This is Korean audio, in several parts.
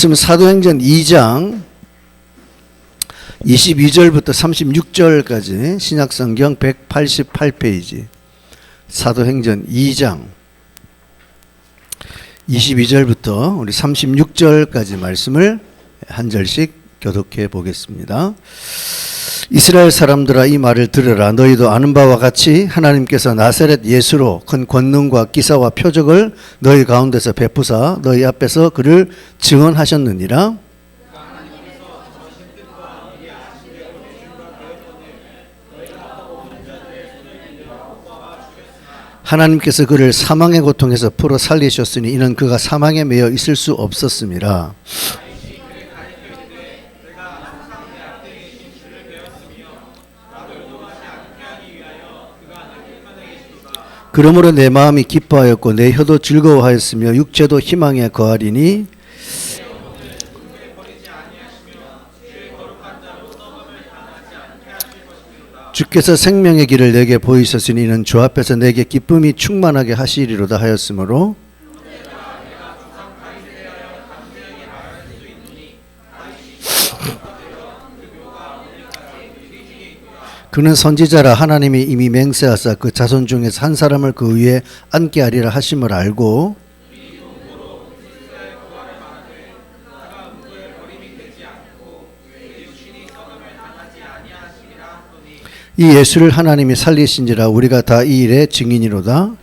말씀은 사도행전 2장 22절부터 36절까지 신약성경 188페이지 사도행전 2장 22절부터 우리 36절까지 말씀을 한 절씩 교독해 보겠습니다. 이스라엘 사람들아 이 말을 들으라. 너희도 아는 바와 같이 하나님께서 나사렛 예수로 큰 권능과 기사와 표적을 너희 가운데서 베푸사 너희 앞에서 그를 증언하셨느니라. 하나님께서 그를 사망의 고통에서 풀어 살리셨으니 이는 그가 사망에 매여 있을 수 없었음이라. 그러므로 내 마음이 기뻐하였고 내 혀도 즐거워하였으며 육체도 희망에 거하리니 주께서 생명의 길을 내게 보이셨으니 이는 주 앞에서 내게 기쁨이 충만하게 하시리로다 하였으므로 그는 선지자라 하나님이 이미 맹세하사 그 자손 중에서 한 사람을 그 위에 앉게 하리라 하심을 알고 이 예수를 하나님이 살리신지라 우리가 다 이 일의 증인이로다.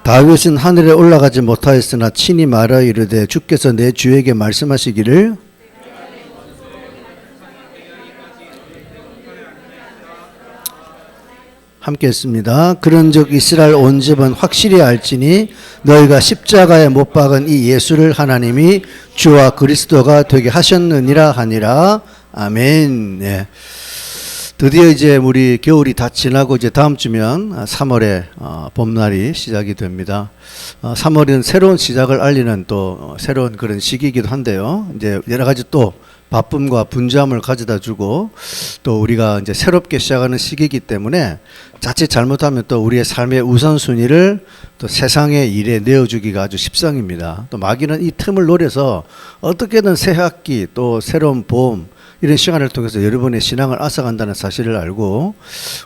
다윗은 하늘에 올라가지 못하였으나 친히 말하 이르되 주께서 내 주에게 말씀하시기를 함께 했습니다. 그런즉 이스라엘 온 집은 확실히 알지니 너희가 십자가에 못 박은 이 예수를 하나님이 주와 그리스도가 되게 하셨느니라 하니라. 아멘. 네. 드디어 이제 우리 겨울이 다 지나고 이제 다음 주면 3월에 봄날이 시작이 됩니다. 3월은 새로운 시작을 알리는 또 새로운 그런 시기이기도 한데요. 이제 여러 가지 또 바쁨과 분주함을 가져다 주고 또 우리가 이제 새롭게 시작하는 시기이기 때문에 자칫 잘못하면 또 우리의 삶의 우선순위를 또 세상의 일에 내어주기가 아주 십상입니다. 또 마귀는 이 틈을 노려서 어떻게든 새 학기 또 새로운 봄 이런 시간을 통해서 여러분의 신앙을 앗아간다는 사실을 알고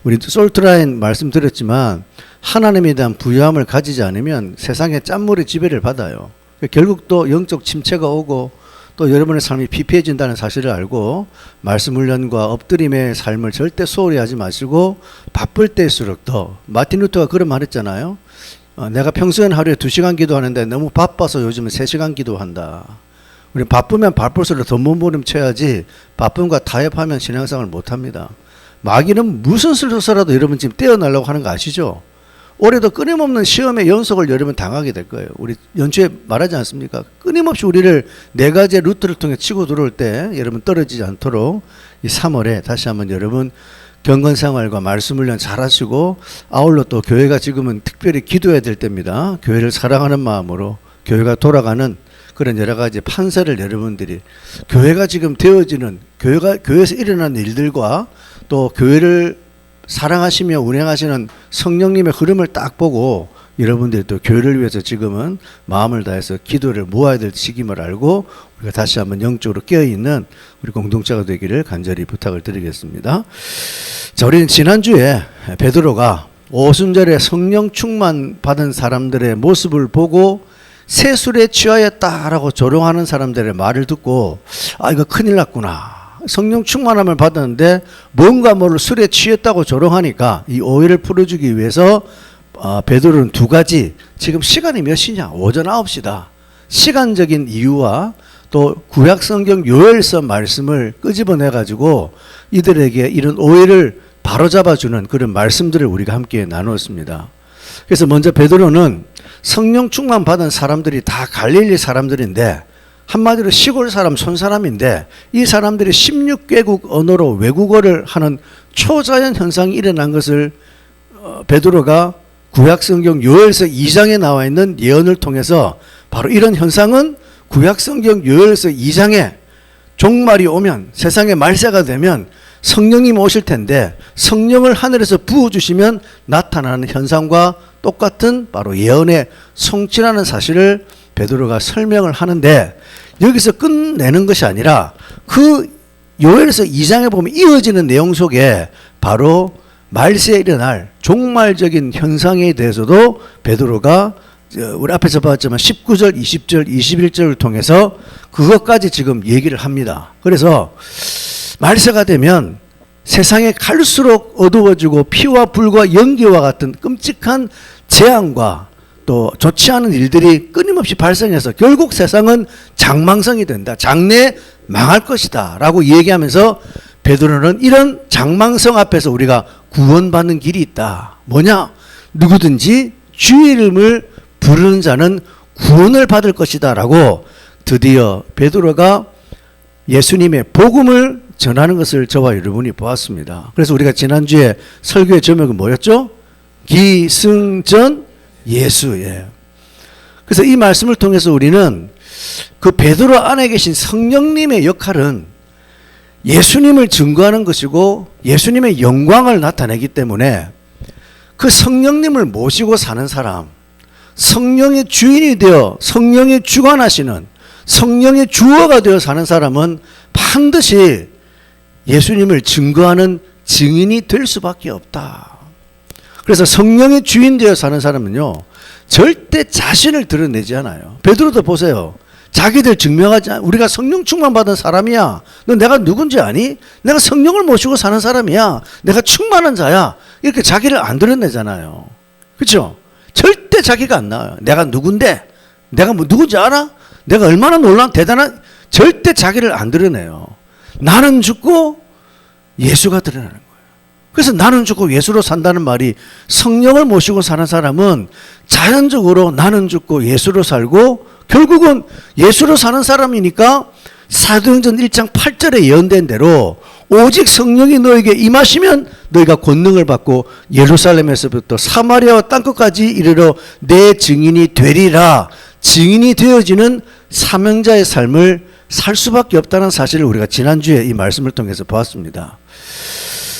우리 솔트라인 말씀드렸지만 하나님에 대한 부유함을 가지지 않으면 세상의 짠물의 지배를 받아요. 결국 또 영적 침체가 오고 또 여러분의 삶이 피폐해진다는 사실을 알고 말씀 훈련과 엎드림의 삶을 절대 소홀히 하지 마시고 바쁠 때일수록 더 마틴 루터가 그런 말 했잖아요. 내가 평소에는 하루에 2시간 기도하는데 너무 바빠서 요즘은 3시간 기도한다. 우리 바쁘면 바쁠수록 더 몸부림쳐야지 바쁨과 타협하면 신앙생활을 못합니다. 마귀는 무슨 수로서라도 여러분 지금 떼어내려고 하는 거 아시죠? 올해도 끊임없는 시험의 연속을 여러분 당하게 될 거예요. 우리 연초에 말하지 않습니까? 끊임없이 우리를 4가지의 루트를 통해 치고 들어올 때 여러분 떨어지지 않도록 이 3월에 다시 한번 여러분 경건생활과 말씀 훈련 잘 하시고 아울러 또 교회가 지금은 특별히 기도해야 될 때입니다. 교회를 사랑하는 마음으로 교회가 돌아가는 그런 여러 가지 판세를 여러분들이 교회가 지금 되어지는 교회에서 일어나는 일들과 또 교회를 사랑하시며 운행하시는 성령님의 흐름을 딱 보고 여러분들이 또 교회를 위해서 지금은 마음을 다해서 기도를 모아야 될 시기임을 알고 우리가 다시 한번 영적으로 깨어있는 우리 공동체가 되기를 간절히 부탁을 드리겠습니다. 자, 우리는 지난주에 베드로가 오순절에 성령 충만 받은 사람들의 모습을 보고 새 술에 취하였다라고 조롱하는 사람들의 말을 듣고 이거 큰일 났구나. 성령 충만함을 받았는데 뭔가 모를 술에 취했다고 조롱하니까 이 오해를 풀어주기 위해서 베드로는 2가지 지금 시간이 몇 시냐? 오전 9시다. 시간적인 이유와 또 구약성경 요엘서 말씀을 끄집어내가지고 이들에게 이런 오해를 바로잡아주는 그런 말씀들을 우리가 함께 나누었습니다. 그래서 먼저 베드로는 성령 충만 받은 사람들이 다 갈릴리 사람들인데 한마디로 시골 사람, 손사람인데 이 사람들이 16개국 언어로 외국어를 하는 초자연 현상이 일어난 것을 베드로가 구약성경 요엘서 2장에 나와 있는 예언을 통해서 바로 이런 현상은 구약성경 요엘서 2장에 종말이 오면 세상의 말세가 되면 성령님 오실 텐데 성령을 하늘에서 부어주시면 나타나는 현상과 똑같은 바로 예언의 성취라는 사실을 베드로가 설명을 하는데, 여기서 끝내는 것이 아니라 그 요엘에서 2장에 보면 이어지는 내용 속에 바로 말세에 일어날 종말적인 현상에 대해서도 베드로가 우리 앞에서 봤지만 19절, 20절, 21절을 통해서 그것까지 지금 얘기를 합니다. 그래서 말세가 되면 세상에 갈수록 어두워지고 피와 불과 연기와 같은 끔찍한 재앙과 또 좋지 않은 일들이 끊임없이 발생해서 결국 세상은 장망성이 된다. 장래에 망할 것이다 라고 얘기하면서 베드로는 이런 장망성 앞에서 우리가 구원받는 길이 있다. 뭐냐? 누구든지 주의 이름을 부르는 자는 구원을 받을 것이다 라고 드디어 베드로가 예수님의 복음을 전하는 것을 저와 여러분이 보았습니다. 그래서 우리가 지난주에 설교의 제목은 뭐였죠? 기승전 예수예요. 그래서 이 말씀을 통해서 우리는 그 베드로 안에 계신 성령님의 역할은 예수님을 증거하는 것이고 예수님의 영광을 나타내기 때문에 그 성령님을 모시고 사는 사람, 성령의 주인이 되어 성령의 주관하시는 성령의 주어가 되어 사는 사람은 반드시 예수님을 증거하는 증인이 될 수밖에 없다. 그래서 성령의 주인 되어 사는 사람은요, 절대 자신을 드러내지 않아요. 베드로도 보세요. 자기들 증명하지 않아. 우리가 성령 충만 받은 사람이야. 너 내가 누군지 아니? 내가 성령을 모시고 사는 사람이야. 내가 충만한 자야. 이렇게 자기를 안 드러내잖아요. 그렇죠? 절대 자기가 안 나와요. 내가 누군데? 내가 뭐 누군지 알아? 내가 얼마나 놀라운 대단한, 절대 자기를 안 드러내요. 나는 죽고 예수가 드러나는 거예요. 그래서 나는 죽고 예수로 산다는 말이, 성령을 모시고 사는 사람은 자연적으로 나는 죽고 예수로 살고 결국은 예수로 사는 사람이니까 사도행전 1장 8절에 예언된 대로 오직 성령이 너에게 임하시면 너희가 권능을 받고 예루살렘에서부터 사마리아와 땅끝까지 이르러 내 증인이 되리라. 증인이 되어지는 사명자의 삶을 살 수밖에 없다는 사실을 우리가 지난주에 이 말씀을 통해서 보았습니다.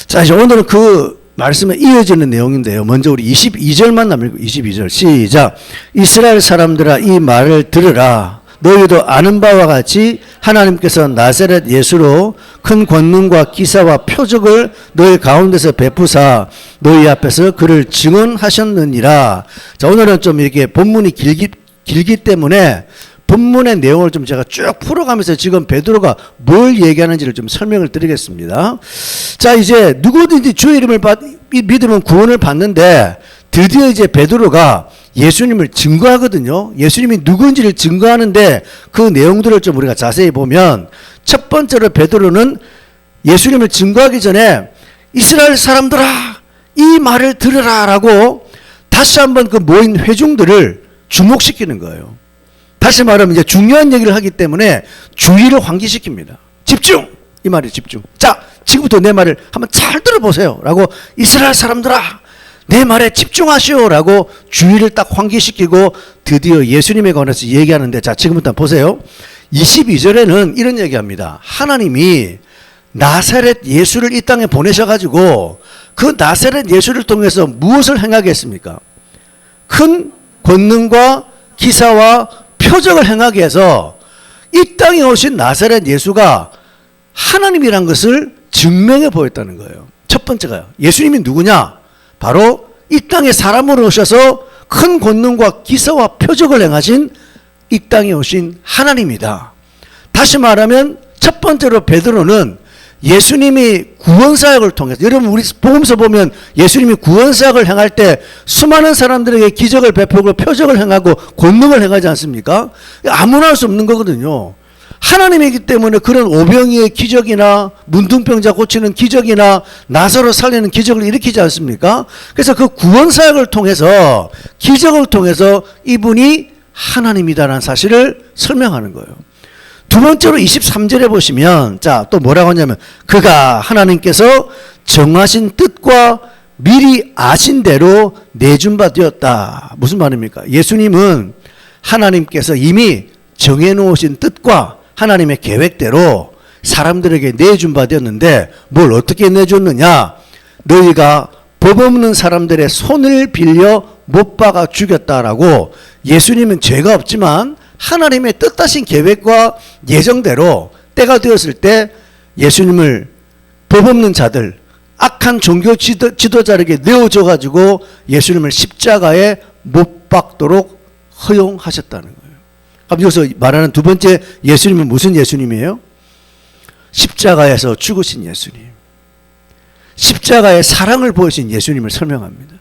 자, 이제 오늘은 그 말씀에 이어지는 내용인데요. 먼저 우리 22절만 남기고 22절 시작. 이스라엘 사람들아 이 말을 들으라. 너희도 아는 바와 같이 하나님께서 나사렛 예수로 큰 권능과 기사와 표적을 너희 가운데서 베푸사 너희 앞에서 그를 증언하셨느니라. 자, 오늘은 좀 이렇게 본문이 길기 때문에 본문의 내용을 좀 제가 쭉 풀어가면서 지금 베드로가 뭘 얘기하는지를 좀 설명을 드리겠습니다. 자, 이제 누구든지 주의 이름을 믿으면 구원을 받는데 드디어 이제 베드로가 예수님을 증거하거든요. 예수님이 누구인지를 증거하는데 그 내용들을 좀 우리가 자세히 보면, 첫 번째로 베드로는 예수님을 증거하기 전에 이스라엘 사람들아 이 말을 들으라 라고 다시 한번 그 모인 회중들을 주목시키는 거예요. 다시 말하면 이제 중요한 얘기를 하기 때문에 주의를 환기시킵니다. 집중! 이 말이 집중. 자, 지금부터 내 말을 한번 잘 들어보세요 라고, 이스라엘 사람들아 내 말에 집중하시오 라고 주의를 딱 환기시키고 드디어 예수님에 관해서 얘기하는데, 자, 지금부터 보세요. 22절에는 이런 얘기합니다. 하나님이 나사렛 예수를 이 땅에 보내셔가지고 그 나사렛 예수를 통해서 무엇을 행하게 했습니까? 큰 권능과 기사와 표적을 행하게 해서 이 땅에 오신 나사렛 예수가 하나님이란 것을 증명해 보였다는 거예요. 첫 번째가요. 예수님이 누구냐? 바로 이 땅에 사람으로 오셔서 큰 권능과 기사와 표적을 행하신 이 땅에 오신 하나님이다. 다시 말하면 첫 번째로 베드로는 예수님이 구원사역을 통해서, 여러분 우리 복음서 보면 예수님이 구원사역을 행할 때 수많은 사람들에게 기적을 베푸고 표적을 행하고 권능을 행하지 않습니까? 아무나 할 수 없는 거거든요. 하나님이기 때문에 그런 오병이의 기적이나 문둥병자 고치는 기적이나 나사로 살리는 기적을 일으키지 않습니까? 그래서 그 구원사역을 통해서, 기적을 통해서 이분이 하나님이다라는 사실을 설명하는 거예요. 두 번째로 23절에 보시면, 자, 또 뭐라고 하냐면, 그가 하나님께서 정하신 뜻과 미리 아신 대로 내준 바 되었다. 무슨 말입니까? 예수님은 하나님께서 이미 정해놓으신 뜻과 하나님의 계획대로 사람들에게 내준 바 되었는데 뭘 어떻게 내줬느냐? 너희가 법 없는 사람들의 손을 빌려 못 박아 죽였다라고. 예수님은 죄가 없지만 하나님의 뜻하신 계획과 예정대로 때가 되었을 때 예수님을 법 없는 자들, 악한 종교 지도자에게 내어줘 가지고 예수님을 십자가에 못 박도록 허용하셨다는 거예요. 그럼 여기서 말하는 두 번째 예수님은 무슨 예수님이에요? 십자가에서 죽으신 예수님. 십자가의 사랑을 보여주신 예수님을 설명합니다.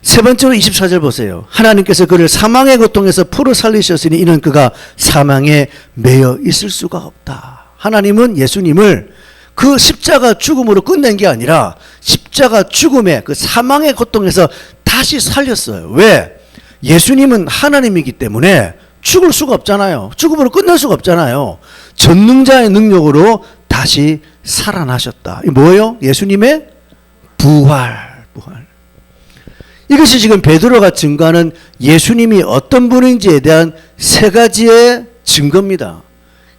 세 번째로 24절 보세요. 하나님께서 그를 사망의 고통에서 풀어 살리셨으니 이는 그가 사망에 매여 있을 수가 없다. 하나님은 예수님을 그 십자가 죽음으로 끝낸 게 아니라 십자가 죽음의 그 사망의 고통에서 다시 살렸어요. 왜? 예수님은 하나님이기 때문에 죽을 수가 없잖아요. 죽음으로 끝낼 수가 없잖아요. 전능자의 능력으로 다시 살아나셨다. 이 뭐예요? 예수님의 부활. 이것이 지금 베드로가 증거하는 예수님이 어떤 분인지에 대한 세 가지의 증거입니다.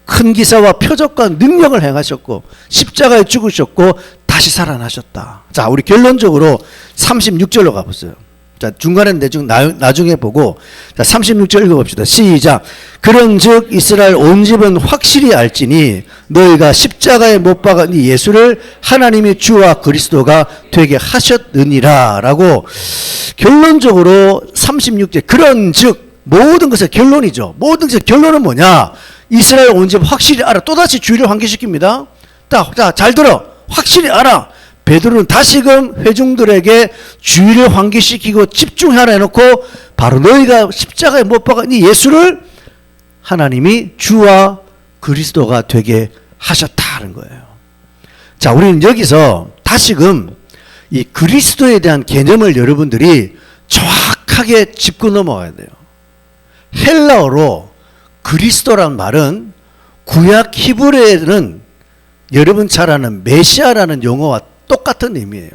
큰 기사와 표적과 능력을 행하셨고 십자가에 죽으셨고 다시 살아나셨다. 자, 우리 결론적으로 36절로 가보세요. 자, 중간에는 나중에 보고, 자, 36절 읽어봅시다. 시작. 그런즉 이스라엘 온 집은 확실히 알지니 너희가 십자가에 못 박은 이 예수를 하나님이 주와 그리스도가 되게 하셨느니라. 라고 결론적으로 36절. 그런즉 모든 것의 결론이죠. 모든 것의 결론은 뭐냐? 이스라엘 온 집 확실히 알아. 또다시 주의를 환기시킵니다. 자, 잘 들어. 확실히 알아. 베드로는 다시금 회중들에게 주의를 환기시키고 집중하라 해놓고 바로 너희가 십자가에 못 박은 이 예수를 하나님이 주와 그리스도가 되게 하셨다는 거예요. 자, 우리는 여기서 다시금 이 그리스도에 대한 개념을 여러분들이 정확하게 짚고 넘어가야 돼요. 헬라어로 그리스도란 말은 구약 히브리어에는 여러분 잘 아는 메시아라는 용어와 똑같은 의미예요.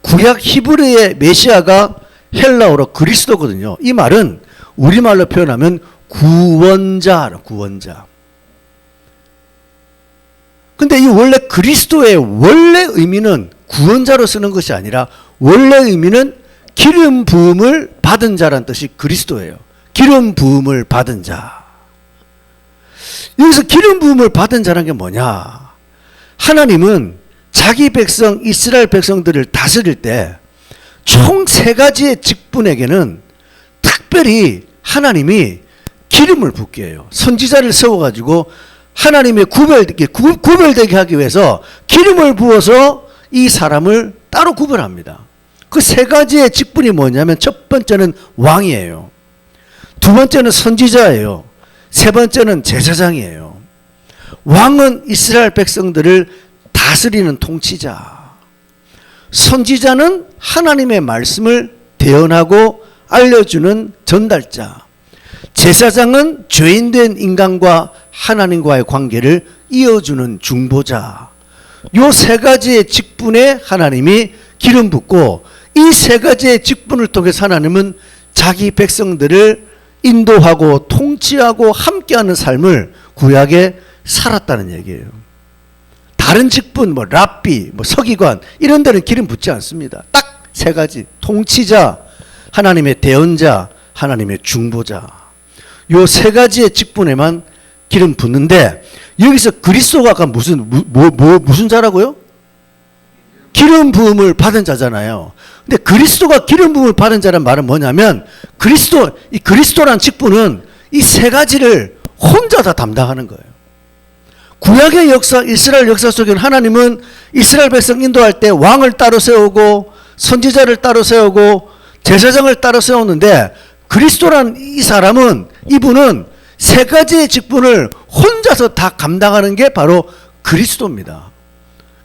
구약 히브리어의 메시아가 헬라어로 그리스도거든요. 이 말은 우리말로 표현하면 구원자. 근데 이 원래 그리스도의 원래 의미는 구원자로 쓰는 것이 아니라 원래 의미는 기름 부음을 받은 자란 뜻이 그리스도예요. 기름 부음을 받은 자. 여기서 기름 부음을 받은 자란 게 뭐냐? 하나님은 자기 백성 이스라엘 백성들을 다스릴 때 총 세 가지의 직분에게는 특별히 하나님이 기름을 붓게 해요. 선지자를 세워가지고 하나님의 구별되게 하기 위해서 기름을 부어서 이 사람을 따로 구별합니다. 그 세 가지의 직분이 뭐냐면 첫 번째는 왕이에요. 두 번째는 선지자예요. 세 번째는 제사장이에요. 왕은 이스라엘 백성들을 다스리는 통치자. 선지자는 하나님의 말씀을 대언하고 알려주는 전달자. 제사장은 죄인된 인간과 하나님과의 관계를 이어주는 중보자. 요 세 가지의 직분에 하나님이 기름 붓고 이 세 가지의 직분을 통해서 하나님은 자기 백성들을 인도하고 통치하고 함께하는 삶을 구약에 살았다는 얘기예요. 다른 직분, 랍비, 서기관 이런 데는 기름 붓지 않습니다. 딱 세 가지. 통치자, 하나님의 대언자, 하나님의 중보자. 요 세 가지의 직분에만 기름 붓는데 여기서 그리스도가 아까 무슨 자라고요? 기름 부음을 받은 자잖아요. 근데 그리스도가 기름 부음을 받은 자란 말은 뭐냐면 이 그리스도란 직분은 이 세 가지를 혼자 다 담당하는 거예요. 구약의 역사, 이스라엘 역사 속에는 하나님은 이스라엘 백성 인도할 때 왕을 따로 세우고 선지자를 따로 세우고 제사장을 따로 세웠는데 그리스도란 이 사람은 이분은 세 가지의 직분을 혼자서 다 감당하는 게 바로 그리스도입니다.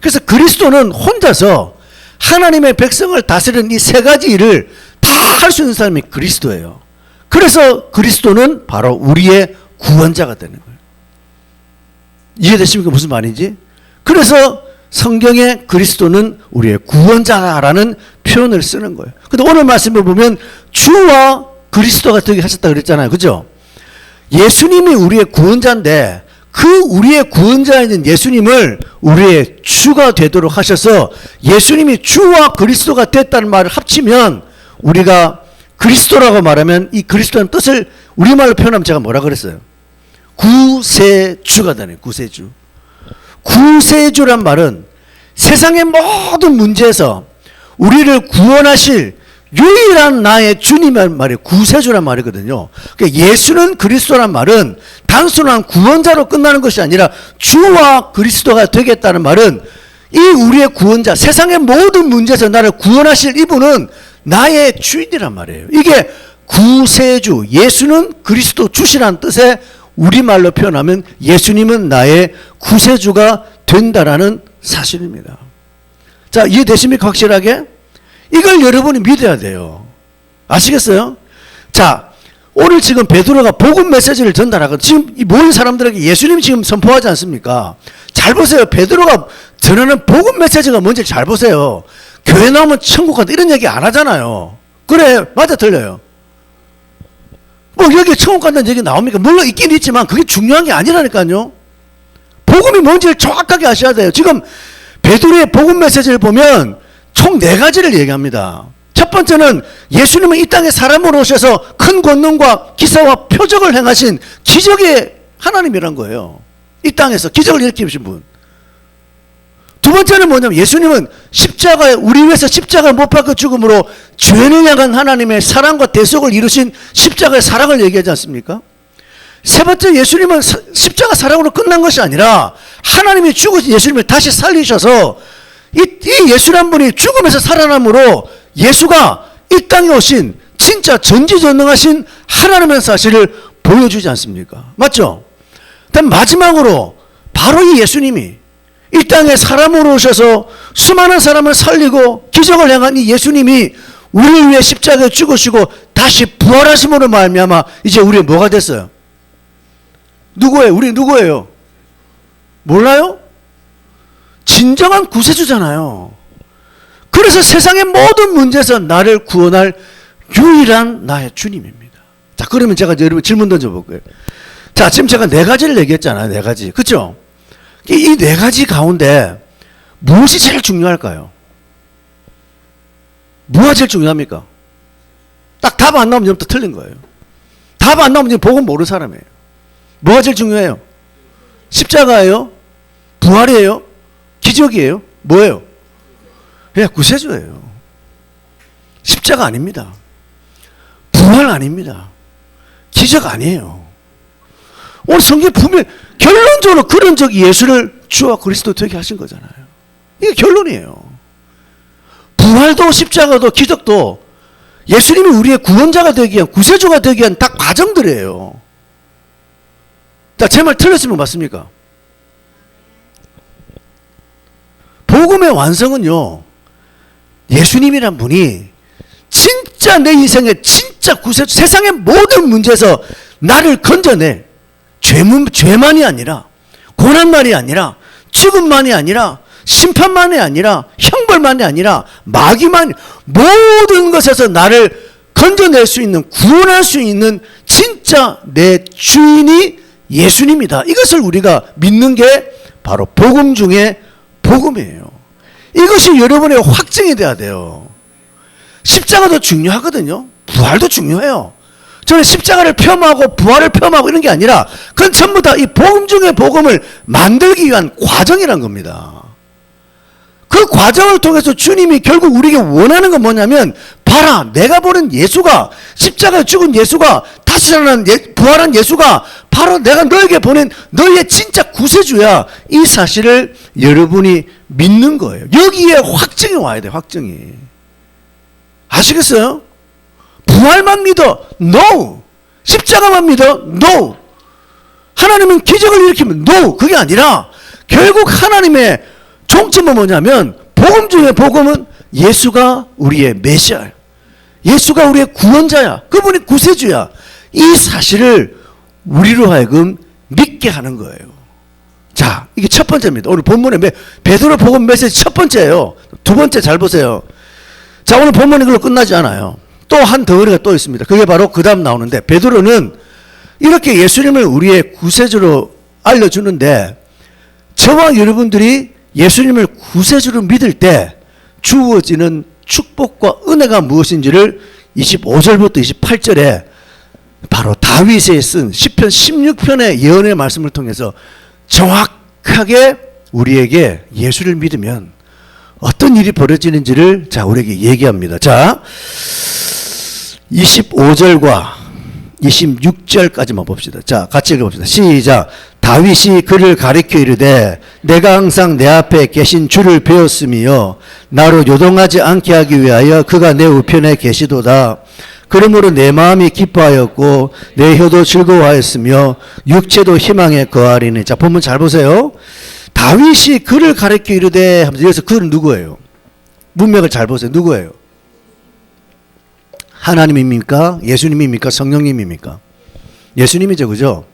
그래서 그리스도는 혼자서 하나님의 백성을 다스리는 이 세 가지 일을 다 할 수 있는 사람이 그리스도예요. 그래서 그리스도는 바로 우리의 구원자가 되는 거예요. 이해되십니까? 무슨 말인지? 그래서 성경에 그리스도는 우리의 구원자라는 표현을 쓰는 거예요. 근데 오늘 말씀을 보면 주와 그리스도가 되게 하셨다 그랬잖아요. 그죠? 예수님이 우리의 구원자인데 그 우리의 구원자인 예수님을 우리의 주가 되도록 하셔서 예수님이 주와 그리스도가 됐다는 말을 합치면 우리가 그리스도라고 말하면 이 그리스도라는 뜻을 우리말로 표현하면 제가 뭐라 그랬어요? 구세주가 되네. 구세주. 구세주란 말은 세상의 모든 문제에서 우리를 구원하실 유일한 나의 주님이란 말이 구세주란 말이거든요. 그러니까 예수는 그리스도란 말은 단순한 구원자로 끝나는 것이 아니라 주와 그리스도가 되겠다는 말은 이 우리의 구원자, 세상의 모든 문제에서 나를 구원하실 이분은 나의 주인이란 말이에요. 이게 구세주, 예수는 그리스도 주시라는 뜻의 우리말로 표현하면 예수님은 나의 구세주가 된다라는 사실입니다. 자, 이해되십니까? 확실하게? 이걸 여러분이 믿어야 돼요. 아시겠어요? 자, 오늘 지금 베드로가 복음 메시지를 전달하거든요. 지금 이 모인 사람들에게 예수님이 지금 선포하지 않습니까? 잘 보세요. 베드로가 전하는 복음 메시지가 뭔지 잘 보세요. 교회 나오면 천국 간다 이런 얘기 안 하잖아요. 그래, 맞아, 틀려요. 뭐 여기 천국 간다는 얘기 나옵니까? 물론 있긴 있지만 그게 중요한 게 아니라니까요. 복음이 뭔지를 정확하게 아셔야 돼요. 지금 베드로의 복음 메시지를 보면 총 4가지를 얘기합니다. 첫 번째는 예수님은 이 땅에 사람으로 오셔서 큰 권능과 기사와 표적을 행하신 기적의 하나님이란 거예요. 이 땅에서 기적을 일으키신 분. 두 번째는 뭐냐면 예수님은 십자가에 우리 위해서 십자가를 못 박혀 죽음으로 죄를 향한 하나님의 사랑과 대속을 이루신 십자가의 사랑을 얘기하지 않습니까? 세 번째, 예수님은 십자가 사랑으로 끝난 것이 아니라 하나님이 죽으신 예수님을 다시 살리셔서 이 예수란 분이 죽음에서 살아남으로 예수가 이 땅에 오신 진짜 전지전능하신 하나님의 사실을 보여주지 않습니까? 맞죠? 그다음 마지막으로 바로 이 예수님이 이 땅에 사람으로 오셔서 수많은 사람을 살리고 기적을 행한 이 예수님이 우리를 위해 십자가에 죽으시고 다시 부활하심으로 말미암아 이제 우리 뭐가 됐어요? 누구예요? 우리 누구예요? 몰라요? 진정한 구세주잖아요. 그래서 세상의 모든 문제에서 나를 구원할 유일한 나의 주님입니다. 자, 그러면 제가 여러분 질문 던져볼 거예요. 자, 지금 제가 4가지를 얘기했잖아요. 4가지. 그렇죠? 이 4가지 가운데 무엇이 제일 중요할까요? 뭐가 제일 중요합니까? 딱 답 안 나오면 이제부터 틀린 거예요. 답 안 나오면 이제 복음 모르는 사람이에요. 뭐가 제일 중요해요? 십자가예요? 부활이에요? 기적이에요? 뭐예요? 그냥 구세주예요. 십자가 아닙니다. 부활 아닙니다. 기적 아니에요. 오늘 성경 분명히 결론적으로 그런 적이 예수를 주와 그리스도 되게 하신 거잖아요. 이게 결론이에요. 부활도 십자가도 기적도 예수님이 우리의 구원자가 되기 위한 구세주가 되기 위한 딱 과정들이에요. 자, 제 말 틀렸으면 맞습니까? 복음의 완성은요, 예수님이란 분이 진짜 내 인생의 진짜 구세주, 세상의 모든 문제에서 나를 건져낼 죄만이 아니라, 고난만이 아니라, 죽음만이 아니라, 심판만이 아니라, 형벌만이 아니라, 마귀만, 모든 것에서 나를 건져낼 수 있는, 구원할 수 있는 진짜 내 주인이 예수님이다. 이것을 우리가 믿는 게 바로 복음 중에 복음이에요. 이것이 여러분의 확증이 돼야 돼요. 십자가도 중요하거든요. 부활도 중요해요. 저는 십자가를 폄하하고 부활을 폄하하고 이런 게 아니라 그건 전부 다 이 복음 중에 복음을 만들기 위한 과정이란 겁니다. 그 과정을 통해서 주님이 결국 우리에게 원하는 건 뭐냐면, 봐라, 내가 보는 예수가, 십자가에 죽은 예수가, 다시 살아난 부활한 예수가 바로 내가 너에게 보낸 너의 진짜 구세주야. 이 사실을 여러분이 믿는 거예요. 여기에 확증이 와야 돼. 확증이. 아시겠어요? 부활만 믿어? No. 십자가만 믿어? No. 하나님은 기적을 일으키면 No. 그게 아니라 결국 하나님의 종점은 뭐냐면, 복음 중에 복음은 예수가 우리의 메시아야. 예수가 우리의 구원자야. 그분이 구세주야. 이 사실을 우리로 하여금 믿게 하는 거예요. 자, 이게 첫 번째입니다. 오늘 본문에 베드로 복음 메시지 첫 번째예요. 두 번째 잘 보세요. 자, 오늘 본문이 이걸로 끝나지 않아요. 또 한 덩어리가 또 있습니다. 그게 바로 그 다음 나오는데, 베드로는 이렇게 예수님을 우리의 구세주로 알려주는데 저와 여러분들이 예수님을 구세주로 믿을 때 주어지는 축복과 은혜가 무엇인지를 25절부터 28절에 바로 다윗이 쓴 시편 16편의 예언의 말씀을 통해서 정확하게 우리에게 예수를 믿으면 어떤 일이 벌어지는지를 자 우리에게 얘기합니다. 자 25절과 26절까지만 봅시다. 자 같이 읽어봅시다. 시작. 다윗이 그를 가리켜 이르되 내가 항상 내 앞에 계신 주를 배웠으며 나로 요동하지 않게 하기 위하여 그가 내 우편에 계시도다. 그러므로 내 마음이 기뻐하였고 내 혀도 즐거워하였으며 육체도 희망에 거하리니. 자 본문 잘 보세요. 다윗이 그를 가리켜 이르되 하면서 여기서 그는 누구예요? 문맥을 잘 보세요. 누구예요? 하나님입니까? 예수님입니까? 성령님입니까? 예수님이죠. 그죠?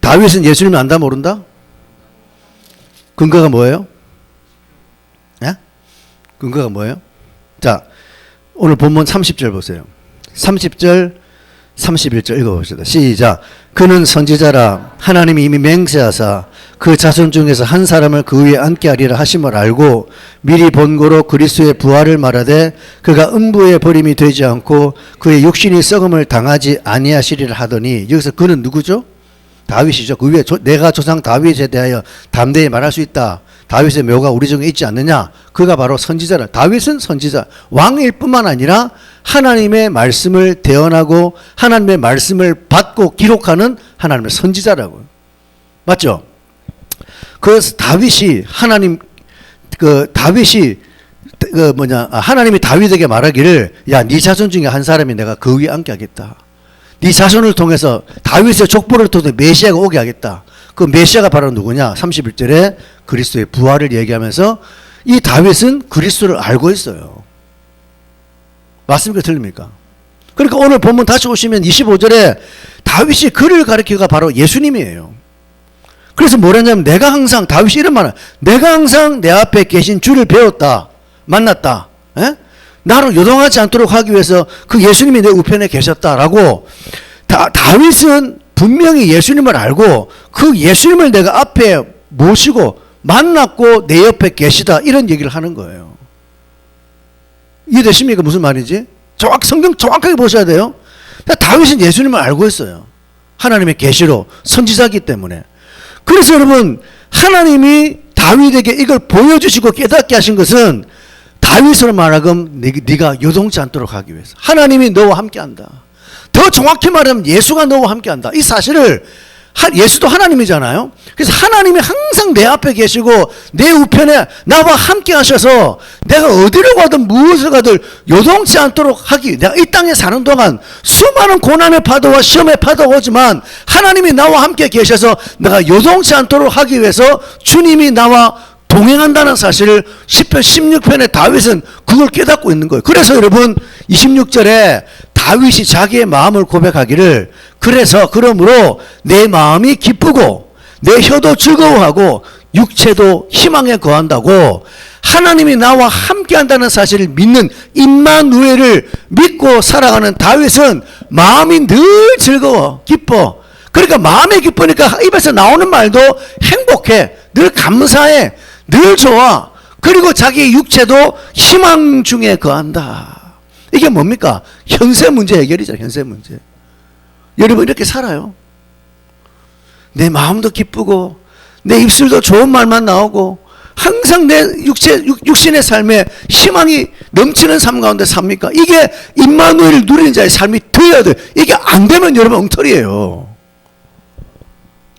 다윗은 예수님을 안다 모른다? 근거가 뭐예요? 예? 근거가 뭐예요? 자 오늘 본문 30절 보세요. 30절 31절 읽어봅시다. 시작. 그는 선지자라 하나님이 이미 맹세하사 그 자손 중에서 한 사람을 그 위에 앉게 하리라 하심을 알고 미리 본고로 그리스도의 부활을 말하되 그가 음부의 버림이 되지 않고 그의 육신이 썩음을 당하지 아니하시리라 하더니 여기서 그는 누구죠? 다윗이죠. 그 위에 내가 조상 다윗에 대하여 담대히 말할 수 있다. 다윗의 묘가 우리 중에 있지 않느냐? 그가 바로 선지자라. 다윗은 선지자, 왕일 뿐만 아니라 하나님의 말씀을 대언하고 하나님의 말씀을 받고 기록하는 하나님의 선지자라고요. 맞죠? 그래서 다윗이 하나님이 다윗에게 말하기를 야, 네 자손 중에 한 사람이 내가 그 위에 앉게 하겠다. 네 자손을 통해서 다윗의 족보를 통해 메시아가 오게 하겠다. 그 메시아가 바로 누구냐? 31절에 그리스도의 부활을 얘기하면서 이 다윗은 그리스도를 알고 있어요. 맞습니까? 틀립니까? 그러니까 오늘 본문 다시 오시면 25절에 다윗이 그를 가리키가 바로 예수님이에요. 그래서 뭐라냐면 내가 항상 다윗이 이런 말을 내가 항상 내 앞에 계신 주를 배웠다. 만났다. 에? 나로 요동하지 않도록 하기 위해서 그 예수님이 내 우편에 계셨다라고 다윗은 분명히 예수님을 알고 그 예수님을 내가 앞에 모시고 만났고 내 옆에 계시다 이런 얘기를 하는 거예요. 이해되십니까? 무슨 말인지? 성경 정확하게 보셔야 돼요. 다윗은 예수님을 알고 있어요. 하나님의 계시로 선지자이기 때문에. 그래서 여러분 하나님이 다윗에게 이걸 보여주시고 깨닫게 하신 것은 다윗으로 말하면 네가 요동치 않도록 하기 위해서 하나님이 너와 함께한다. 더 정확히 말하면 예수가 너와 함께한다. 이 사실을 예수도 하나님이잖아요. 그래서 하나님이 항상 내 앞에 계시고 내 우편에 나와 함께 하셔서 내가 어디를 가든 무엇을 가든 요동치 않도록 하기 내가 이 땅에 사는 동안 수많은 고난의 파도와 시험의 파도가 오지만 하나님이 나와 함께 계셔서 내가 요동치 않도록 하기 위해서 주님이 나와 동행한다는 사실을 시편 16편의 다윗은 그걸 깨닫고 있는 거예요. 그래서 여러분 26절에 다윗이 자기의 마음을 고백하기를 그러므로 내 마음이 기쁘고 내 혀도 즐거워하고 육체도 희망에 거한다고 하나님이 나와 함께한다는 사실을 믿는 임마누엘을 믿고 살아가는 다윗은 마음이 늘 즐거워 기뻐. 그러니까 마음이 기쁘니까 입에서 나오는 말도 행복해. 늘 감사해. 늘 좋아. 그리고 자기 육체도 희망 중에 거한다. 이게 뭡니까? 현세 문제 해결이죠. 현세 문제. 여러분 이렇게 살아요. 내 마음도 기쁘고 내 입술도 좋은 말만 나오고 항상 내 육신의 삶에 희망이 넘치는 삶 가운데 삽니까? 이게 임마누엘을 누리는 자의 삶이 되어야 돼요. 이게 안 되면 여러분 엉터리예요.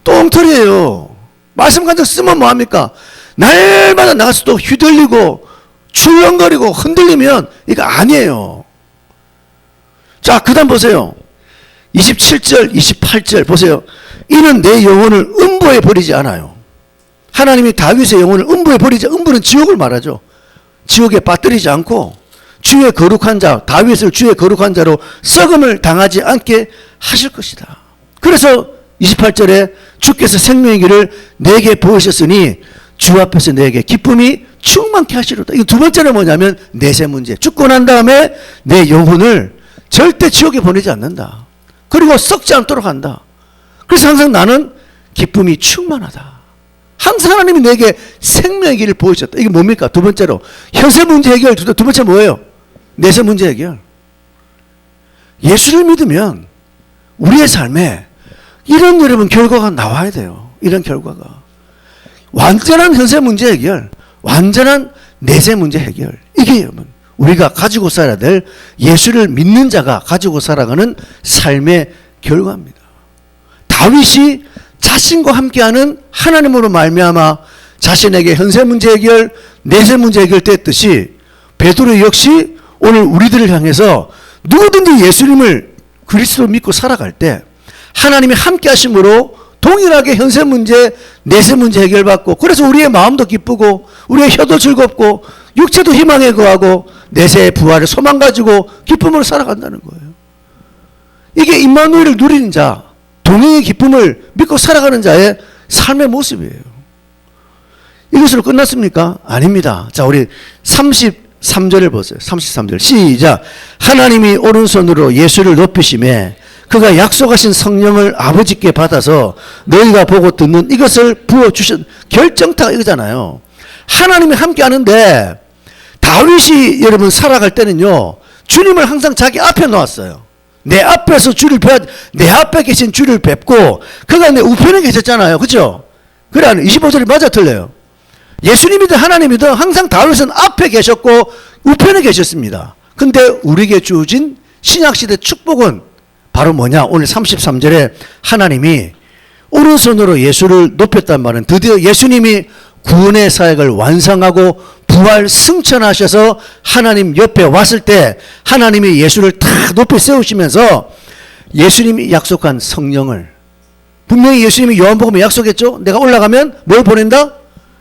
또 엉터리예요. 말씀 간증 쓰면 뭐합니까? 날마다 나가서 또 휘둘리고 출렁거리고 흔들리면 이거 아니에요. 자, 그 다음 보세요. 27절 28절 보세요. 이는 내 영혼을 음부에 버리지 않아요. 하나님이 다윗의 영혼을 음부에 버리지, 음부는 지옥을 말하죠. 지옥에 빠뜨리지 않고 주의 거룩한 자, 다윗을 주의 거룩한 자로 썩음을 당하지 않게 하실 것이다. 그래서 28절에 주께서 생명의 길을 내게 보이셨으니 주 앞에서 내게 기쁨이 충만케 하시로다. 이거 두 번째는 뭐냐면 내세 문제. 죽고 난 다음에 내 영혼을 절대 지옥에 보내지 않는다. 그리고 썩지 않도록 한다. 그래서 항상 나는 기쁨이 충만하다. 항상 하나님이 내게 생명의 길을 보여주셨다. 이게 뭡니까? 두 번째로 현세 문제 해결. 두 번째 뭐예요? 내세 문제 해결. 예수를 믿으면 우리의 삶에 이런 여러분 결과가 나와야 돼요. 이런 결과가. 완전한 현세 문제 해결, 완전한 내세 문제 해결. 이게 여러분 우리가 가지고 살아야 될, 예수를 믿는 자가 가지고 살아가는 삶의 결과입니다. 다윗이 자신과 함께하는 하나님으로 말미암아 자신에게 현세 문제 해결, 내세 문제 해결됐듯이 베드로 역시 오늘 우리들을 향해서 누구든지 예수님을 그리스도를 믿고 살아갈 때 하나님이 함께 하심으로 동일하게 현세 문제, 내세 문제 해결받고, 그래서 우리의 마음도 기쁘고 우리의 혀도 즐겁고 육체도 희망에 거하고 내세의 부활을 소망 가지고 기쁨으로 살아간다는 거예요. 이게 임마누엘을 누리는 자, 동행의 기쁨을 믿고 살아가는 자의 삶의 모습이에요. 이것으로 끝났습니까? 아닙니다. 자, 우리 33절을 보세요. 33절 시작. 하나님이 오른손으로 예수를 높이심에 그가 약속하신 성령을 아버지께 받아서 너희가 보고 듣는 이것을 부어주신, 결정타가 이거잖아요. 하나님이 함께 하는데 다윗이 여러분 살아갈 때는요, 주님을 항상 자기 앞에 놓았어요. 내 앞에서 주를 내 앞에 계신 주를 뵙고 그가 내 우편에 계셨잖아요. 그죠? 그래, 25절이 맞아 틀려요? 예수님이든 하나님이든 항상 다윗은 앞에 계셨고 우편에 계셨습니다. 근데 우리에게 주어진 신약시대 축복은 바로 뭐냐? 오늘 33절에 하나님이 오른손으로 예수를 높였단 말은 드디어 예수님이 구원의 사역을 완성하고 부활 승천하셔서 하나님 옆에 왔을 때 하나님이 예수를 탁 높이 세우시면서 예수님이 약속한 성령을, 분명히 예수님이 요한복음에 약속했죠. 내가 올라가면 뭘 보낸다?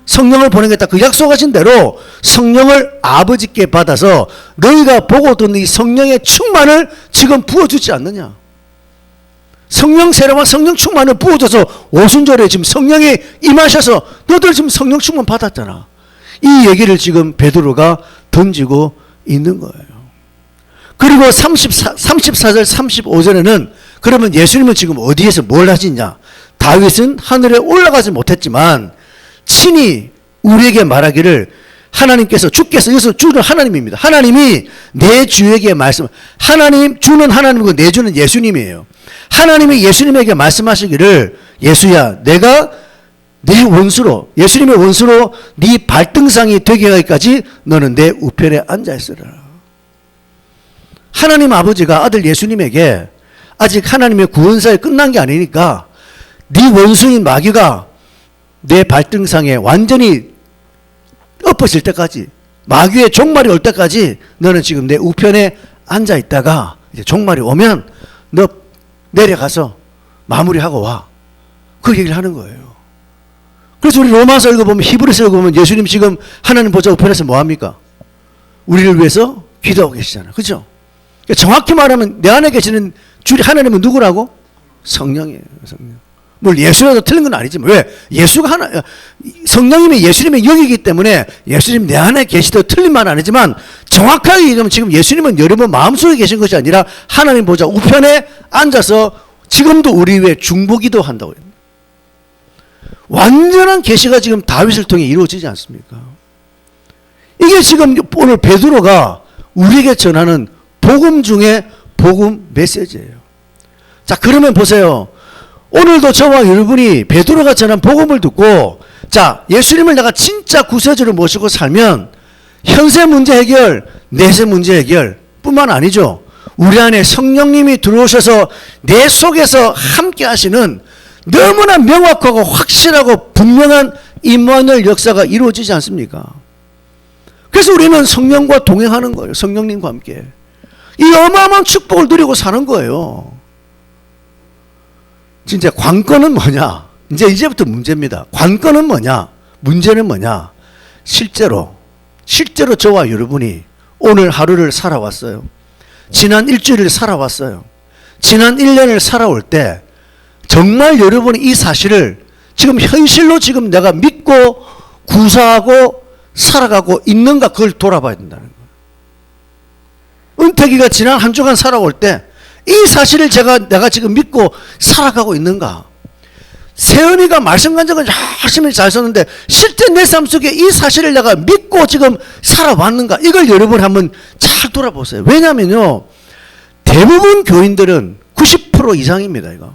성령을 보내겠다. 그 약속하신 대로 성령을 아버지께 받아서 너희가 보고 듣는 이 성령의 충만을 지금 부어주지 않느냐. 성령 세례와 성령 충만을 부어줘서 오순절에 지금 성령이 임하셔서 너들 지금 성령 충만 받았잖아. 이 얘기를 지금 베드로가 던지고 있는 거예요. 그리고 34절 35절에는 그러면 예수님은 지금 어디에서 뭘 하시냐? 다윗은 하늘에 올라가지 못했지만 친히 우리에게 말하기를 하나님께서, 주께서, 여기서 주는 하나님입니다. 하나님이 내 주에게 말씀, 하나님, 주는 하나님이고 내 주는 예수님이에요. 하나님이 예수님에게 말씀하시기를 예수야, 내가 내 원수로, 예수님의 원수로 네 발등상이 되게 하기까지 너는 내 우편에 앉아있으라. 하나님 아버지가 아들 예수님에게 아직 하나님의 구원사에 끝난 게 아니니까 네 원수인 마귀가 내 발등상에 완전히 엎어질 때까지, 마귀의 종말이 올 때까지 너는 지금 내 우편에 앉아있다가 이제 종말이 오면 너 내려가서 마무리하고 와. 그 얘기를 하는 거예요. 그래서 우리 로마서 읽어보면, 히브리서 읽어보면 예수님 지금 하나님 보좌 우편에서 뭐합니까? 우리를 위해서 기도하고 계시잖아요. 그죠? 정확히 말하면 내 안에 계시는 주 하나님은 누구라고? 성령이에요. 성령. 뭘 예수라도 틀린 건 아니지만, 왜? 예수가 성령님이 예수님의 영이기 때문에 예수님 내 안에 계시도 틀린 말은 아니지만, 정확하게 얘기하면 지금 예수님은 여러분 마음속에 계신 것이 아니라 하나님 보좌 우편에 앉아서 지금도 우리 위해 중보기도 한다고 해요. 완전한 계시가 지금 다윗을 통해 이루어지지 않습니까? 이게 지금 오늘 베드로가 우리에게 전하는 복음 중에 복음 메시지예요. 자, 그러면 보세요. 오늘도 저와 여러분이 베드로가 전한 복음을 듣고, 자, 예수님을 내가 진짜 구세주로 모시고 살면 현세 문제 해결, 내세 문제 해결 뿐만 아니죠. 우리 안에 성령님이 들어오셔서 내 속에서 함께 하시는 너무나 명확하고 확실하고 분명한 임마누엘 역사가 이루어지지 않습니까? 그래서 우리는 성령과 동행하는 거예요. 성령님과 함께. 이 어마어마한 축복을 누리고 사는 거예요. 진짜 관건은 뭐냐? 이제부터 문제입니다. 관건은 뭐냐? 문제는 뭐냐? 실제로 저와 여러분이 오늘 하루를 살아왔어요. 지난 일주일을 살아왔어요. 지난 1년을 살아올 때 정말 여러분이 이 사실을 지금 현실로 지금 내가 믿고 구사하고 살아가고 있는가, 그걸 돌아봐야 된다는 거예요. 은택이가 지난 한 주간 살아올 때 이 사실을 내가 지금 믿고 살아가고 있는가? 세연이가 말씀 간증을 열심히 잘 썼는데 실제 내 삶 속에 이 사실을 내가 믿고 지금 살아왔는가? 이걸 여러분 한번 잘 돌아보세요. 왜냐면요, 대부분 교인들은 90% 이상입니다. 이거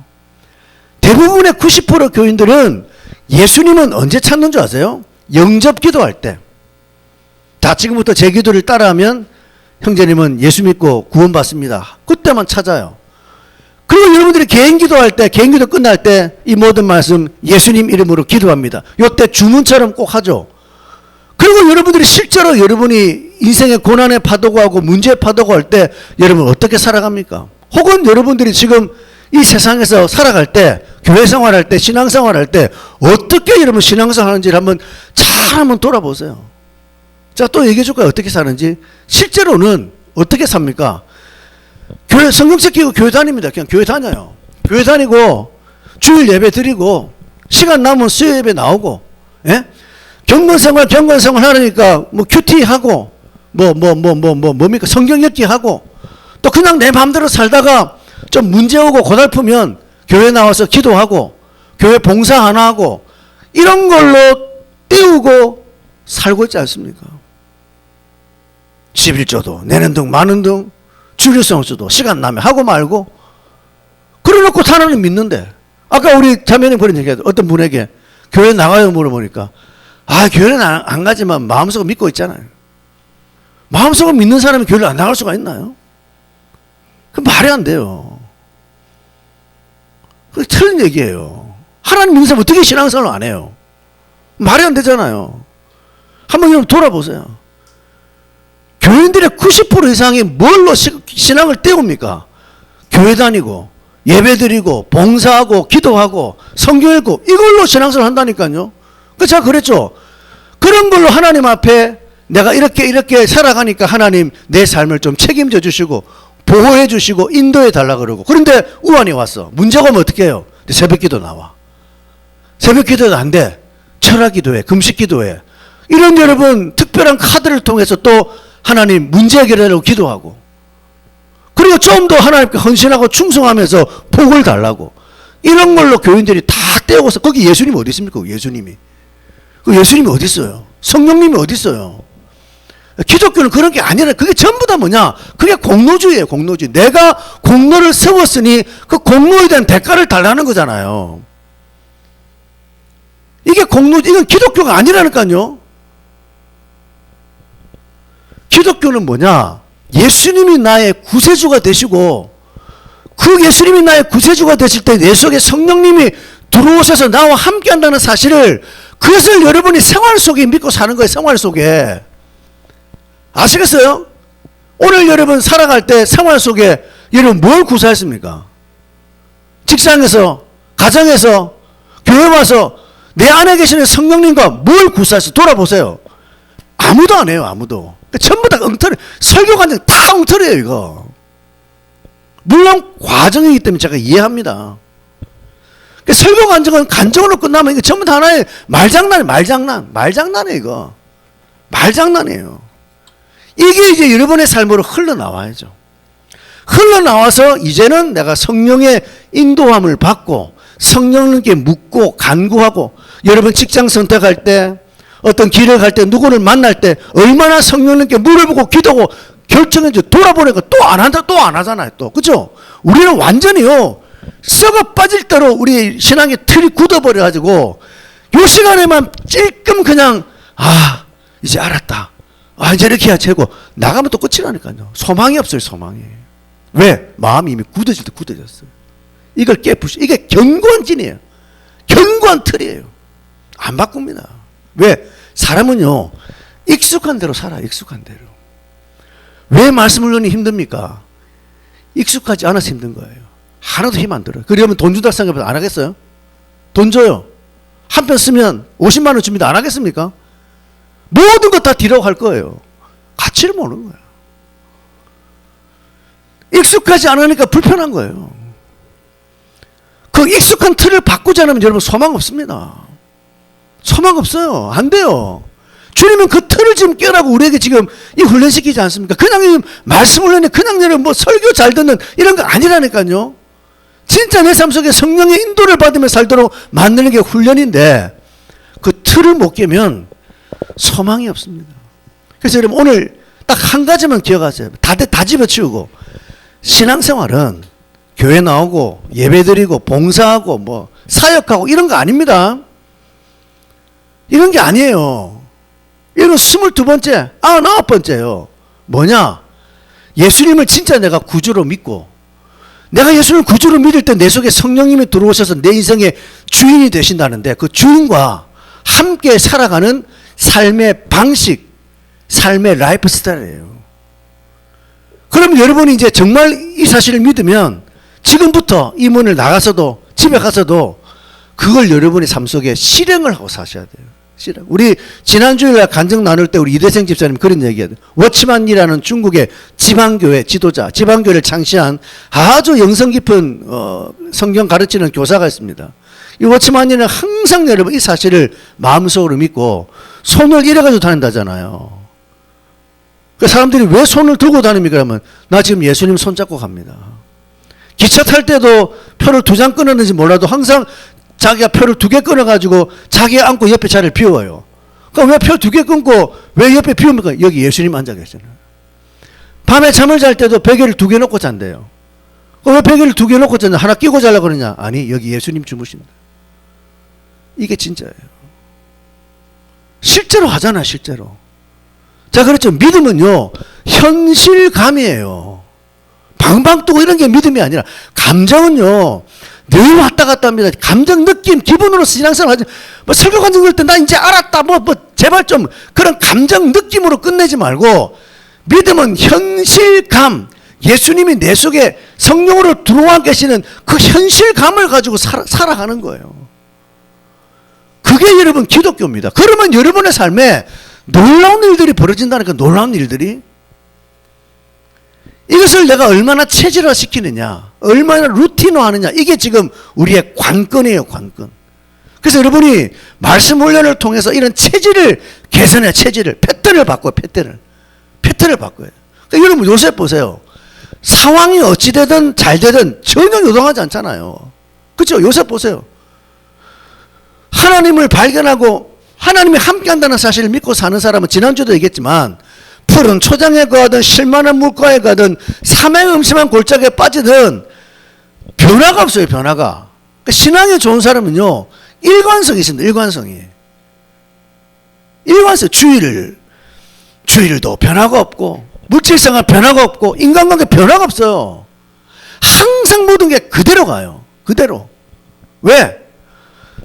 대부분의 90% 교인들은 예수님은 언제 찾는 줄 아세요? 영접 기도할 때. 자, 지금부터 제 기도를 따라하면 형제님은 예수 믿고 구원받습니다. 그때만 찾아요. 그리고 여러분들이 개인 기도할 때, 개인 기도 끝날 때 이 모든 말씀 예수님 이름으로 기도합니다. 이때 주문처럼 꼭 하죠. 그리고 여러분들이 실제로 여러분이 인생의 고난의 파도가 오고 문제의 파도가 올 때 여러분 어떻게 살아갑니까? 혹은 여러분들이 지금 이 세상에서 살아갈 때, 교회 생활할 때, 신앙생활할 때 어떻게 여러분 신앙생활하는지를 한번 돌아보세요. 자, 또 얘기해 줄까요? 어떻게 사는지. 실제로는 어떻게 삽니까? 교회 성경책 끼고 교회 다닙니다. 그냥 교회 다녀요. 교회 다니고 주일 예배 드리고 시간 남으면 수요 예배 나오고, 예? 경건생활 하니까 뭐 큐티 하고 뭡니까? 성경 읽기 하고, 또 그냥 내 마음대로 살다가 좀 문제 오고 고달프면 교회 나와서 기도하고 교회 봉사 하나 하고 이런 걸로 때우고 살고 있지 않습니까? 11조도 내는 등 마는 등 주일성수도 시간 나면 하고 말고 그래놓고 하나님 믿는데, 아까 우리 자매님 그런 얘기했죠. 어떤 분에게 교회 나가요 물어보니까 교회는 안 가지만 마음속으로 믿고 있잖아요. 마음속으로 믿는 사람이 교회를 안 나갈 수가 있나요? 그 말이 안 돼요. 그 틀린 얘기예요. 하나님 믿는 사람 어떻게 신앙생활을 안 해요? 말이 안 되잖아요. 한번 여러분 돌아보세요. 교인들의 90% 이상이 뭘로 신앙을 때웁니까? 교회 다니고 예배 드리고 봉사하고 기도하고 성경 읽고 이걸로 신앙생활을 한다니까요. 제가 그랬죠. 그런 걸로 하나님 앞에 내가 이렇게 살아가니까 하나님 내 삶을 좀 책임져 주시고 보호해 주시고 인도해 달라 그러고, 그런데 우환이 왔어. 문제가 오면 어떻게 해요? 새벽 기도 나와. 새벽 기도도 안 돼. 철학 기도해. 금식 기도해. 이런 여러분 특별한 카드를 통해서 또 하나님 문제 해결하려고 기도하고, 그리고 좀 더 하나님께 헌신하고 충성하면서 복을 달라고, 이런 걸로 교인들이 다 떼어서, 거기 예수님이 어디 있습니까? 예수님이. 그 예수님이 어디 있어요? 성령님이 어디 있어요? 기독교는 그런 게 아니라 그게 전부 다 뭐냐? 그게 공로주의예요. 공로주의. 내가 공로를 세웠으니 그 공로에 대한 대가를 달라는 거잖아요. 이게 이건 기독교가 아니라니까요. 기독교는 뭐냐? 예수님이 나의 구세주가 되시고, 그 예수님이 나의 구세주가 되실 때 내 속에 성령님이 들어오셔서 나와 함께 한다는 사실을, 그것을 여러분이 생활 속에 믿고 사는 거예요. 생활 속에. 아시겠어요? 오늘 여러분 살아갈 때 생활 속에 여러분 뭘 구사했습니까? 직장에서, 가정에서, 교회 와서 내 안에 계시는 성령님과 뭘 구사했어요? 돌아보세요. 아무도 안 해요. 아무도. 전부 다 엉터리. 설교 간증 다 엉터리예요. 이거. 물론 과정이기 때문에 제가 이해합니다. 설교 간증은 간증으로 끝나면 이거 전부 다 하나의 말장난이에요. 이거 말장난이에요. 이게 이제 여러분의 삶으로 흘러나와야죠. 흘러나와서 이제는 내가 성령의 인도함을 받고 성령님께 묻고 간구하고, 여러분 직장 선택할 때, 어떤 길을 갈 때, 누구를 만날 때 얼마나 성령님께 물어보고 기도하고 결정해서 돌아보니까 또 안 한다, 또 안 하잖아요. 또. 그죠? 우리는 완전히요 썩어 빠질 대로 우리 신앙의 틀이 굳어버려가지고 요 시간에만 찔끔 그냥 이제 알았다, 이제 이렇게 해야 최고, 나가면 또 끝이라니까요. 소망이 없어요. 소망이. 왜? 마음이 이미 굳어질 때 굳어졌어요. 이걸 깨부시, 이게 견고한 진이에요. 견고한 틀이에요. 안 바꿉니다. 왜? 사람은요 익숙한 대로 살아요. 익숙한 대로. 왜 말씀을 넣니 힘듭니까? 익숙하지 않아서 힘든 거예요. 하나도 힘 안 들어요. 그러면 돈 준다 생각해서 안 하겠어요? 돈 줘요. 한 편 쓰면 50만 원 줍니다. 안 하겠습니까? 모든 것 다 뒤라고 할 거예요. 가치를 모르는 거예요. 익숙하지 않으니까 불편한 거예요. 그 익숙한 틀을 바꾸지 않으면 여러분 소망 없습니다. 소망 없어요. 안 돼요. 주님은 그 틀을 지금 깨라고 우리에게 지금 이 훈련시키지 않습니까? 그냥 말씀 훈련이 그냥 여러분 설교 잘 듣는 이런 거 아니라니까요. 진짜 내 삶 속에 성령의 인도를 받으며 살도록 만드는 게 훈련인데 그 틀을 못 깨면 소망이 없습니다. 그래서 여러분 오늘 딱 한 가지만 기억하세요. 다 집어치우고 신앙생활은 교회 나오고 예배드리고 봉사하고 뭐 사역하고 이런 거 아닙니다. 이런 게 아니에요. 이건 22번째, 99번째예요. 뭐냐? 예수님을 진짜 내가 구주로 믿고 내가 예수님을 구주로 믿을 때 내 속에 성령님이 들어오셔서 내 인생의 주인이 되신다는데 그 주인과 함께 살아가는 삶의 방식, 삶의 라이프 스타일이에요. 그럼 여러분이 이제 정말 이 사실을 믿으면 지금부터 이 문을 나가서도 집에 가서도 그걸 여러분의 삶 속에 실행을 하고 사셔야 돼요. 실행. 우리 지난주일날 간증 나눌 때 우리 이대생 집사님 그런 얘기해요. 워치만이라는 중국의 지방교회 지도자, 지방교회를 창시한 아주 영성 깊은 성경 가르치는 교사가 있습니다. 이 워치만이는 항상 여러분 이 사실을 마음속으로 믿고 손을 이래가지고 다닌다잖아요. 그 사람들이 왜 손을 들고 다닙니까? 그러면 나 지금 예수님 손잡고 갑니다. 기차 탈 때도 표를 2장 끊었는지 몰라도 항상 자기가 표를 2개 끊어가지고 자기가 앉고 옆에 자리를 비워요. 그럼 왜 표 2개 끊고 왜 옆에 비웁니까? 여기 예수님 앉아 계시잖아요. 밤에 잠을 잘 때도 베개를 2개 놓고 잔대요. 왜 베개를 2개 놓고 잤냐? 하나 끼고 자려고 그러냐? 아니, 여기 예수님 주무신다. 이게 진짜예요. 실제로 하잖아, 실제로. 자, 그렇죠. 믿음은요, 현실감이에요. 방방 뜨고 이런 게 믿음이 아니라, 감정은요, 늘 왔다 갔다 합니다. 감정, 느낌, 기분으로 신앙생활 하지. 뭐 설교 간증 들 때 나 이제 알았다. 제발 좀 그런 감정, 느낌으로 끝내지 말고, 믿음은 현실감, 예수님이 내 속에 성령으로 들어와 계시는 그 현실감을 가지고 살아가는 거예요. 그게 여러분 기독교입니다. 그러면 여러분의 삶에 놀라운 일들이 벌어진다니까. 놀라운 일들이. 이것을 내가 얼마나 체질화시키느냐, 얼마나 루틴화하느냐, 이게 지금 우리의 관건이에요. 관건. 그래서 여러분이 말씀 훈련을 통해서 이런 체질을 개선해. 체질을, 패턴을 바꿔요. 패턴을 바꿔요. 그러니까 여러분 요새 보세요. 상황이 어찌되든 잘되든 전혀 요동하지 않잖아요. 그렇죠? 요새 보세요. 하나님을 발견하고 하나님이 함께한다는 사실을 믿고 사는 사람은 지난주도 얘기했지만 푸른 초장에 가든 실만한 물가에 가든 삼행음심한 골짜기에 빠지든 변화가 없어요. 변화가. 그러니까 신앙이 좋은 사람은요, 일관성이 있습니다. 일관성. 주일도 변화가 없고 물질생활 변화가 없고 인간관계 변화가 없어요. 항상 모든 게 그대로 가요. 그대로. 왜?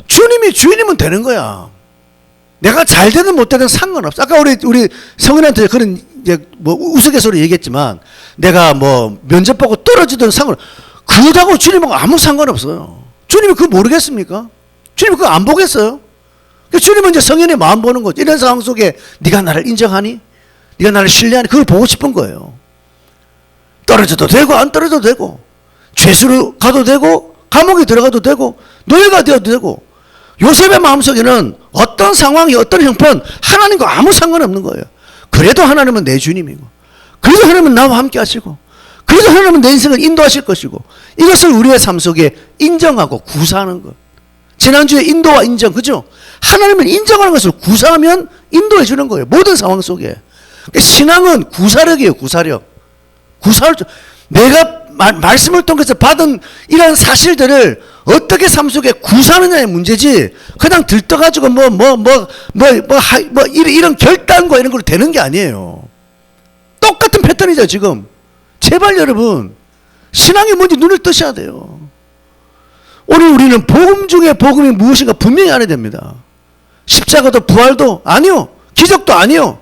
주님이 주인이면 되는 거야. 내가 잘 되든 못 되든 상관없어. 아까 우리 성은한테 그런 이제 뭐 우스갯소리 얘기했지만 내가 뭐 면접 보고 떨어지든 그거하고 주님하고 아무 상관없어요. 주님이 그거 모르겠습니까? 주님이 그거 안 보겠어요? 주님은 이제 성인의 마음 보는 거죠. 이런 상황 속에 네가 나를 인정하니? 네가 나를 신뢰하니? 그걸 보고 싶은 거예요. 떨어져도 되고 안 떨어져도 되고 죄수로 가도 되고 감옥에 들어가도 되고 노예가 되어도 되고 요셉의 마음속에는 어떤 상황이 어떤 형편 하나님과 아무 상관없는 거예요. 그래도 하나님은 내 주님이고 그래도 하나님은 나와 함께 하시고 그래도 하나님은 내 인생을 인도하실 것이고 이것을 우리의 삶 속에 인정하고 구사하는 것. 지난주에 인도와 인정, 그죠? 하나님을 인정하는 것을 구사하면 인도해 주는 거예요. 모든 상황 속에. 그러니까 신앙은 구사력이에요. 구사력. 내가 말씀을 통해서 받은 이런 사실들을 어떻게 삶 속에 구사하느냐의 문제지 그냥 들떠가지고 이런 결단과 이런 걸로 되는 게 아니에요. 똑같은 패턴이죠 지금. 제발 여러분 신앙이 뭔지 눈을 뜨셔야 돼요. 오늘 우리는 복음 중에 복음이 무엇인가 분명히 알아야 됩니다. 십자가도 부활도 아니요, 기적도 아니요,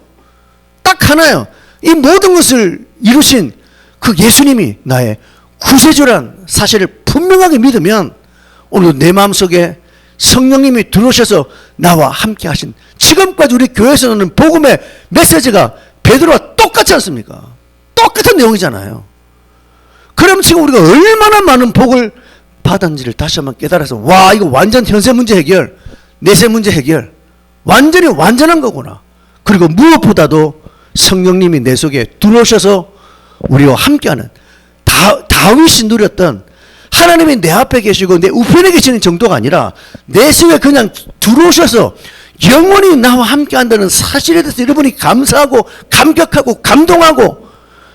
딱 하나요. 이 모든 것을 이루신 그 예수님이 나의 구세주란 사실을 분명하게 믿으면 오늘 내 마음속에 성령님이 들어오셔서 나와 함께 하신, 지금까지 우리 교회에서는 복음의 메시지가 베드로와 똑같지 않습니까? 똑같은 내용이잖아요. 그럼 지금 우리가 얼마나 많은 복을 받았는지를 다시 한번 깨달아서 와, 이거 완전 현세 문제 해결, 내세 문제 해결, 완전히 완전한 거구나. 그리고 무엇보다도 성령님이 내 속에 들어오셔서 우리와 함께하는, 다윗이 누렸던 하나님이 내 앞에 계시고 내 우편에 계시는 정도가 아니라 내 속에 그냥 들어오셔서 영원히 나와 함께 한다는 사실에 대해서 여러분이 감사하고 감격하고 감동하고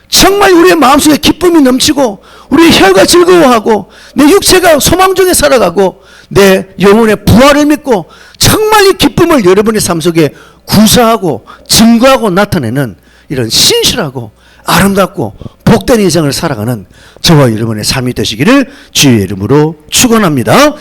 정말 우리의 마음속에 기쁨이 넘치고 우리의 혈과 즐거워하고 내 육체가 소망 중에 살아가고 내 영혼의 부활을 믿고 정말 이 기쁨을 여러분의 삶 속에 구사하고 증거하고 나타내는 이런 신실하고 아름답고 복된 인생을 살아가는 저와 여러분의 삶이 되시기를 주의 이름으로 축원합니다.